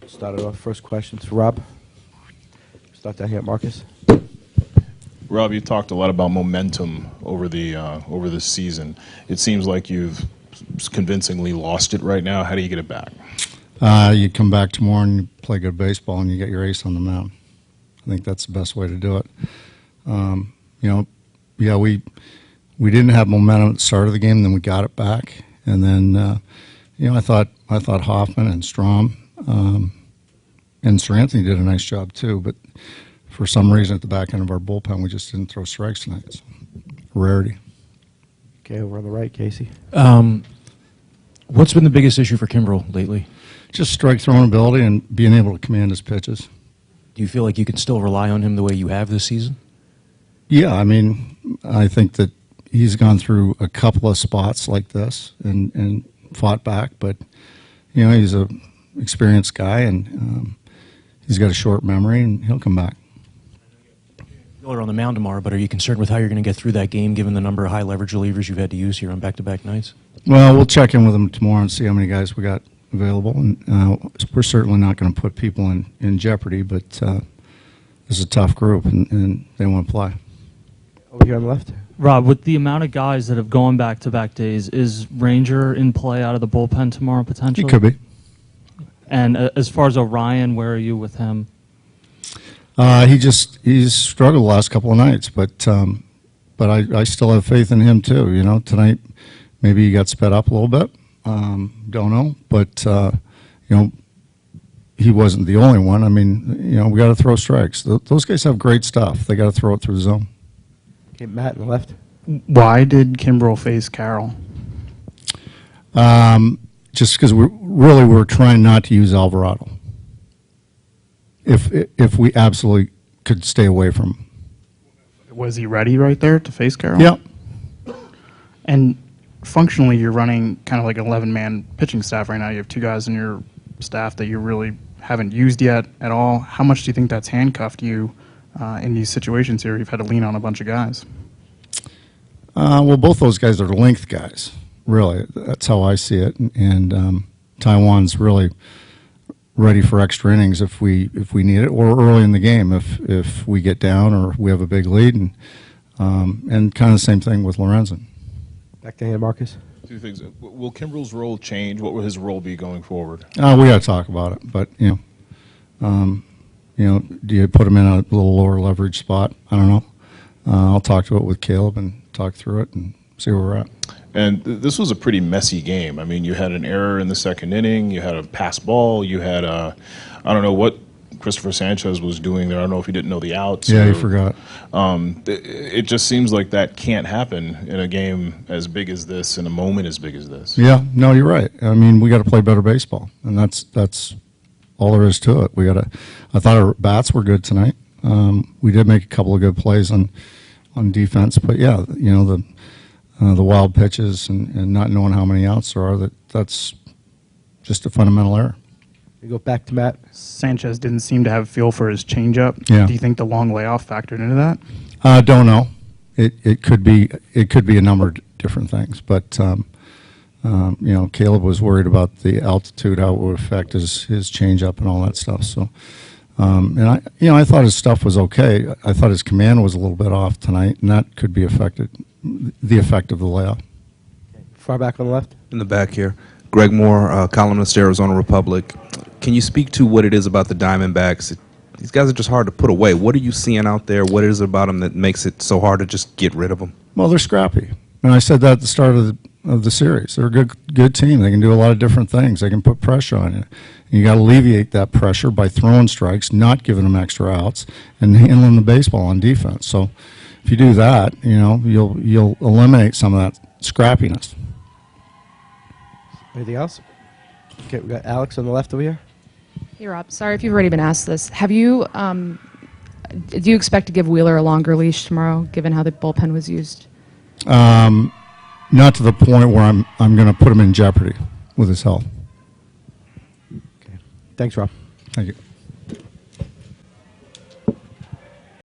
Started off first questions for Rob. Start down here at Marcus. Rob, you talked a lot about momentum over this season. It seems like you've convincingly lost it right now. How do you get it back? You come back tomorrow and you play good baseball and you get your ace on the mound. I think that's the best way to do it. We didn't have momentum at the start of the game, then we got it back, and then I thought Hoffman and Strom and Sir Anthony did a nice job too, but for some reason at the back end of our bullpen we just didn't throw strikes tonight. It's a rarity. Okay, over on the right, Casey. What's been the biggest issue for Kimbrel lately? Just strike throwing ability and being able to command his pitches. Do you feel like you can still rely on him the way you have this season? Yeah, I mean, I think that he's gone through a couple of spots like this and fought back, but he's a experienced guy and he's got a short memory and he'll come back. You're on the mound tomorrow, but are you concerned with how you're going to get through that game given the number of high leverage relievers you've had to use here on back-to-back nights? Well, we'll check in with him tomorrow and see how many guys we got available, and we're certainly not going to put people in jeopardy, but it's a tough group and they want to play. Over here on the left. Rob, with the amount of guys that have gone back-to-back days, is Ranger in play out of the bullpen tomorrow potentially? He could be. And as far as Orion, where are you with him? He's struggled the last couple of nights, but I still have faith in him too. Tonight maybe he got sped up a little bit. Don't know, but he wasn't the only one. I mean, we got to throw strikes. Those guys have great stuff. They got to throw it through the zone. Okay, Matt on the left. Why did Kimbrel face Carroll? Just because we're trying not to use Alvarado. If we absolutely could stay away from him. Was he ready right there to face Carroll? Yeah. And functionally, you're running kind of like an 11-man pitching staff right now. You have two guys in your staff that you really haven't used yet at all. How much do you think that's handcuffed you in these situations here? You've had to lean on a bunch of guys. Well, both those guys are length guys, really. That's how I see it. And Taiwan's really ready for extra innings if we need it, or early in the game if we get down or we have a big lead, and kind of the same thing with Lorenzen. Back to Marcus. Two things. Will Kimbrel's role change? What will his role be going forward? We got to talk about it, but do you put him in a little lower leverage spot? I don't know. I'll talk to it with Caleb and talk through it and see where we're at. And this was a pretty messy game. I mean, you had an error in the second inning. You had a pass ball. You had I don't know what Christopher Sanchez was doing there. I don't know if he didn't know the outs. Yeah, he forgot. It just seems like that can't happen in a game as big as this, in a moment as big as this. Yeah, no, you're right. I mean, we got to play better baseball, and that's all there is to it. I thought our bats were good tonight. We did make a couple of good plays on defense, but yeah, the wild pitches and not knowing how many outs there are, that's just a fundamental error. We go back to Matt. Sanchez didn't seem to have a feel for his changeup. Yeah. Do you think the long layoff factored into that? Don't know. It could be a number of different things, but Caleb was worried about the altitude, how it would affect his changeup and all that stuff. So, and I thought his stuff was okay. I thought his command was a little bit off tonight, and that could be the effect of the layoff. Far back on the left. In the back here, Greg Moore, columnist, Arizona Republic. Can you speak to what it is about the Diamondbacks? These guys are just hard to put away. What are you seeing out there? What is it about them that makes it so hard to just get rid of them? Well, they're scrappy, and I said that at the start of the series. They're a good team. They can do a lot of different things. They can put pressure on you. You got to alleviate that pressure by throwing strikes, not giving them extra outs, and handling the baseball on defense. So, if you do that, you'll eliminate some of that scrappiness. Anything else? Okay, we got Alex on the left over here. Hey, Rob. Sorry if you've already been asked this. Have you? Do you expect to give Wheeler a longer leash tomorrow, given how the bullpen was used? Not to the point where I'm going to put him in jeopardy with his health. Okay. Thanks, Rob. Thank you.